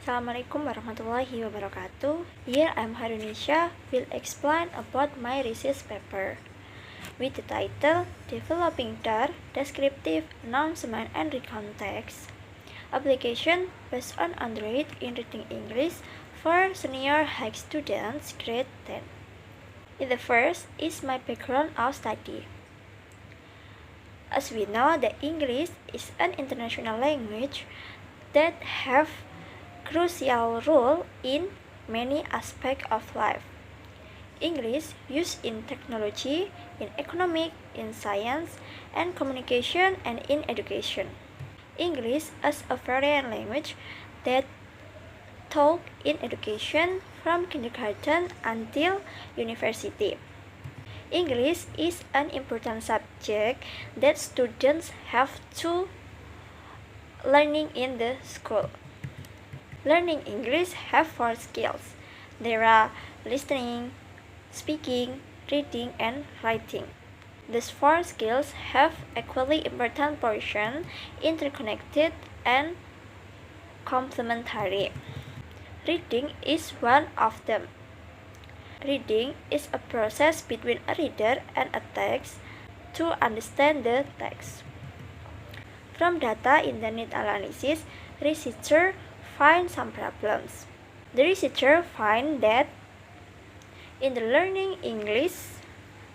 Assalamualaikum warahmatullahi wabarakatuh. Here I'm Harunisha will explain about my research paper with the title Developing Dart Descriptive Announcement and Recontext Application based on Android in Reading English for senior high students grade 10. In the first is my background of study. As we know that English is an international language that have crucial role in many aspects of life. English used in technology, in economic, in science and communication, and in education. English as a foreign language that taught in education from kindergarten until university. English is an important subject that students have to learning in the school. Learning English have 4 skills. There are listening, speaking, reading, and writing. These 4 skills have equally important portion, interconnected and complementary. Reading is one of them. Reading is a process between a reader and a text to understand the text. From data in the need analysis, researchers find some problems. The researcher find that in the learning English,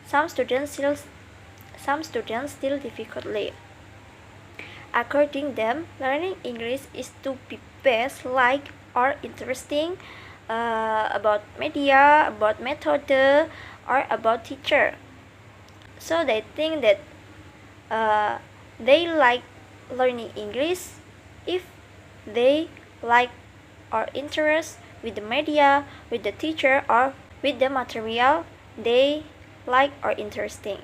some students still difficultly. According them, learning English is to be based like or interesting about media, about method, or about teacher. So they think that they like learning English if they like or interest with the media, with the teacher, or with the material they like or interesting.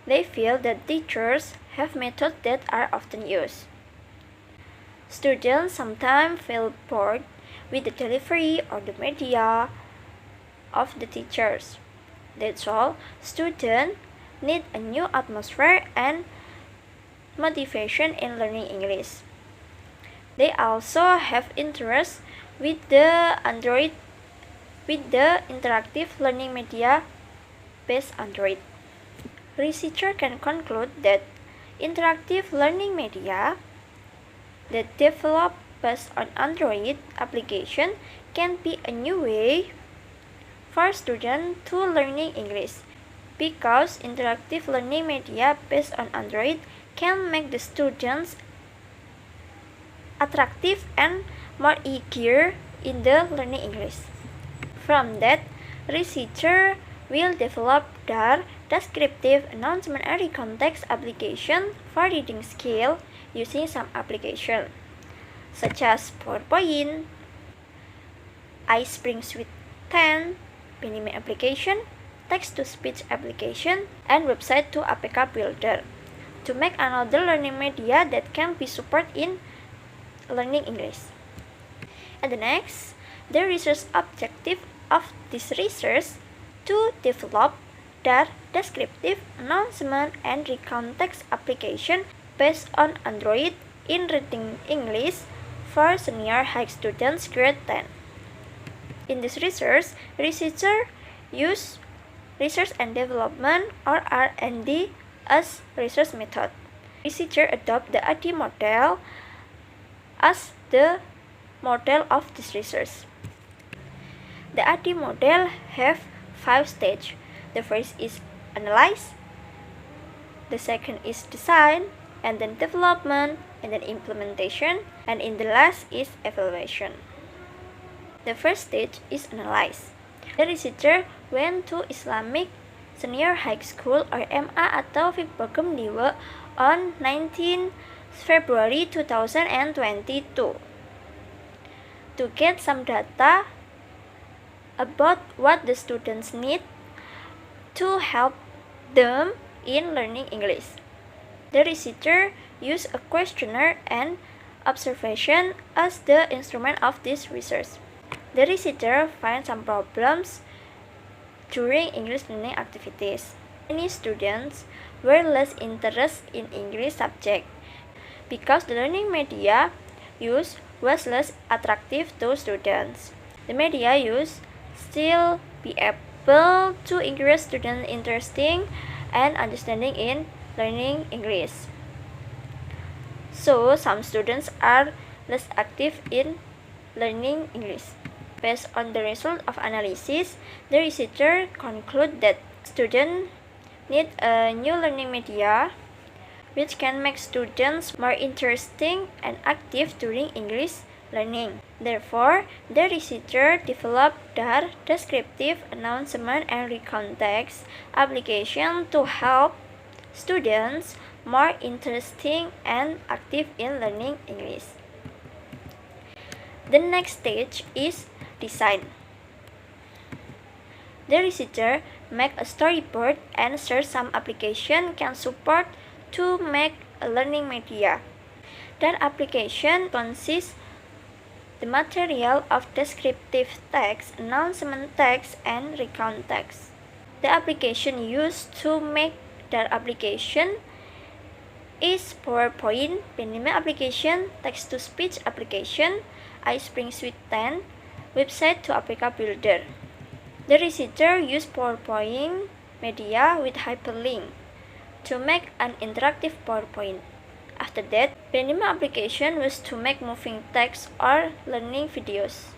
They feel that teachers have methods that are often used. Students sometimes feel bored with the delivery or the media of the teachers. That's all, students need a new atmosphere and motivation in learning English. They also have interest with the Android, with the interactive learning media based Android. Researchers can conclude that interactive learning media that develop based on Android application can be a new way for students to learning English, because interactive learning media based on Android can make the students attractive and more eager in the learning English. From that, researcher will develop Dart descriptive announcement and context application for reading skill using some application, such as PowerPoint, iSpring Suite 10, Pinime application, text-to-speech application, and website to APK Builder, to make another learning media that can be supported in learning English. And the next, the research objective of this research to develop Dart descriptive announcement and recontext application based on Android in reading English for senior high students grade 10. In this research, researchers use research and development or R&D as research method. Researchers adopt the ADDIE model as the model of this research. The ADDIE model have 5 stages. The first is analyze, the second is design, and then development, and then implementation, and in the last is evaluation. The first stage is analyze. The researcher went to Islamic Senior High School or MA atau Vibagem Dewa on 19 February 2022 to get some data about what the students need to help them in learning English. The researcher used a questionnaire and observation as the instrument of this research. The researcher found some problems during English learning activities. Many students were less interested in English subject because the learning media used was less attractive to students. The media used still be able to increase students' interest and understanding in learning English. So, some students are less active in learning English. Based on the result of analysis, the researcher conclude that students need a new learning media which can make students more interesting and active during English learning. Therefore, the researcher developed the descriptive announcement and recontext application to help students more interesting and active in learning English. The next stage is design. The researcher make a storyboard and search some application can support to make a learning media. That application consists the material of descriptive text, announcement text, and recount text. The application used to make that application is PowerPoint, Penima application, text-to-speech application, iSpring Suite 10, website to APK Builder. The researcher used PowerPoint media with hyperlink to make an interactive PowerPoint. After that, Penima application was to make moving text or learning videos.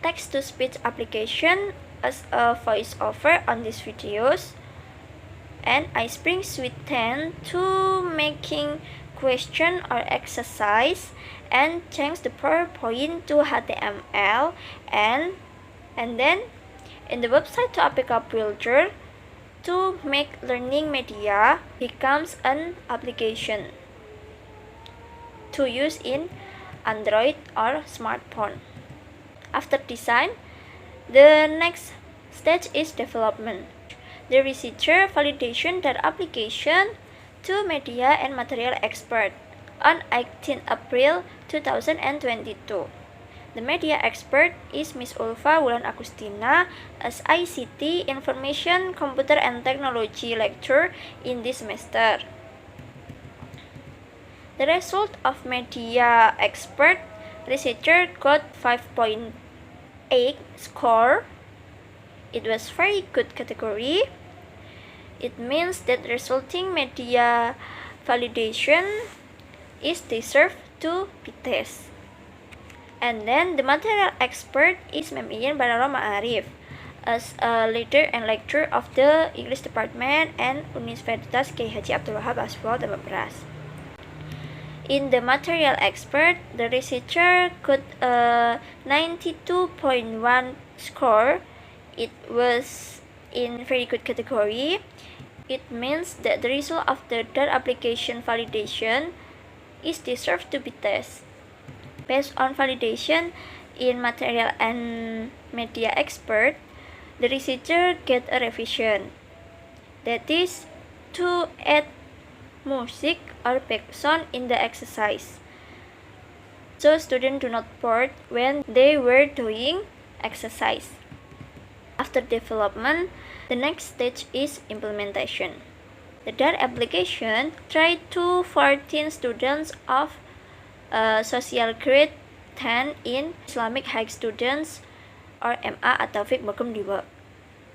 Text-to-speech application as a voiceover on these videos, and iSpring Suite 10 to making question or exercise and change the PowerPoint to HTML and then in the website to APK Builder to make learning media becomes an application to use in Android or smartphone. After design, the next stage is development. The researcher validation that application to media and material expert on 18 April 2022. The media expert is Miss Ulfa Wulan Agustina as ICT Information Computer and Technology lecturer in this semester. The result of media expert researcher got 5.8 score. It was very good category. It means that resulting media validation is deserved to be tested. And then the material expert is Mem Iyan Bararo Ma'arif as a leader and lecturer of the English department and Universitas Kiai Haji Abdul Wahab Aswal Tambak Beras. In the material expert, the researcher got a 92.1 score. It was in very good category. It means that the result of the DAR application validation is deserved to be tested. Based on validation in material and media expert, the researcher get a revision. That is to add music or background in the exercise, so students do not bored when they were doing exercise. After development, the next stage is implementation. The DAR application tried to 14 students of social grade 10 in Islamic High Students or MA At-Taufik Bagum Diwa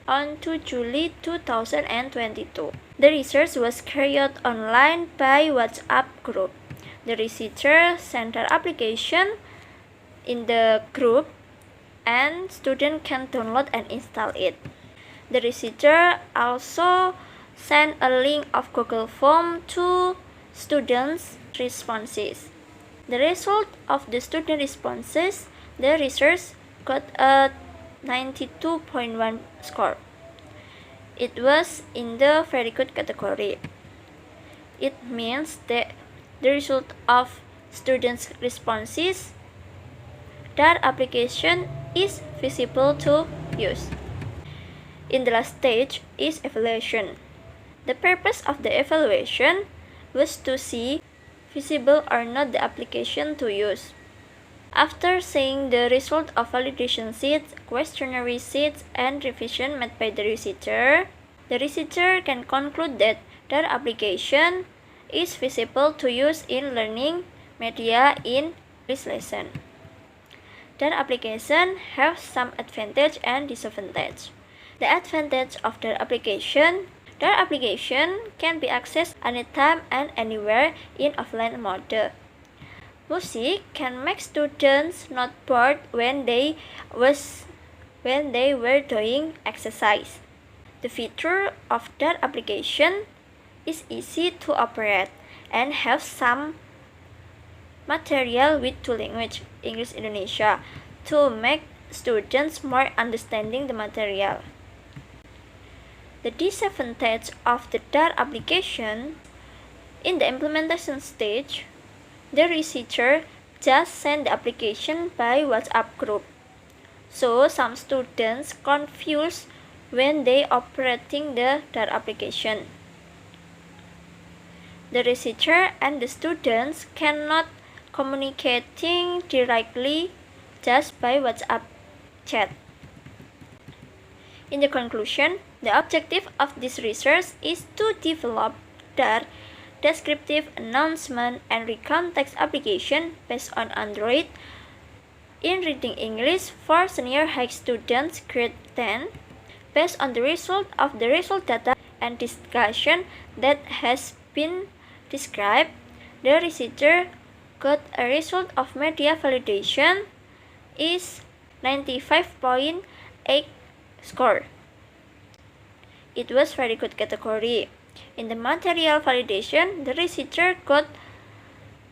on 2 July 2022. The research was carried online by WhatsApp group. The researcher sent their application in the group and students can download and install it. The researcher also sent a link of Google Form to students' responses. The result of the student responses, the research got a 92.1 score. It was in the very good category. It means that the result of students' responses, that application is visible to use. In the last stage is evaluation. The purpose of the evaluation was to see visible or not the application to use. After seeing the result of validation sheets, questionnaire sheets, and revision made by the researcher can conclude that their application is visible to use in learning media in this lesson. their application have some advantage and disadvantage. The advantage of their application can be accessed anytime and anywhere in offline mode. Music can make students not bored when they were doing exercise. The feature of that application is easy to operate and have some material with two languages, English Indonesia, to make students more understanding the material. The disadvantage of the DAR application, in the implementation stage, the researcher just sent the application by WhatsApp group. So some students confused when they operating the DAR application. The researcher and the students cannot communicating directly just by WhatsApp chat. In the conclusion, the objective of this research is to develop DAR descriptive announcement and recount text application based on Android in reading English for senior high students grade 10. Based on the result data and discussion that has been described, the researcher got a result of media validation is 95.8 score. It was very good category. In the material validation, the researcher got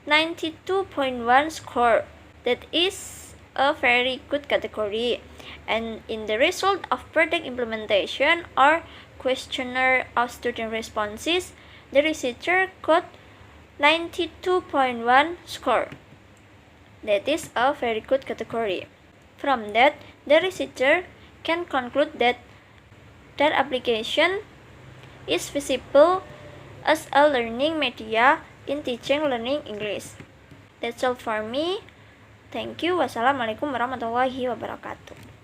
92.1 score. That is a very good category. And in the result of project implementation or questionnaire of student responses, the researcher got 92.1 score. That is a very good category. From that, the researcher can conclude that that application is visible as a learning media in teaching learning English. That's all for me. Thank you. Wassalamualaikum warahmatullahi wabarakatuh.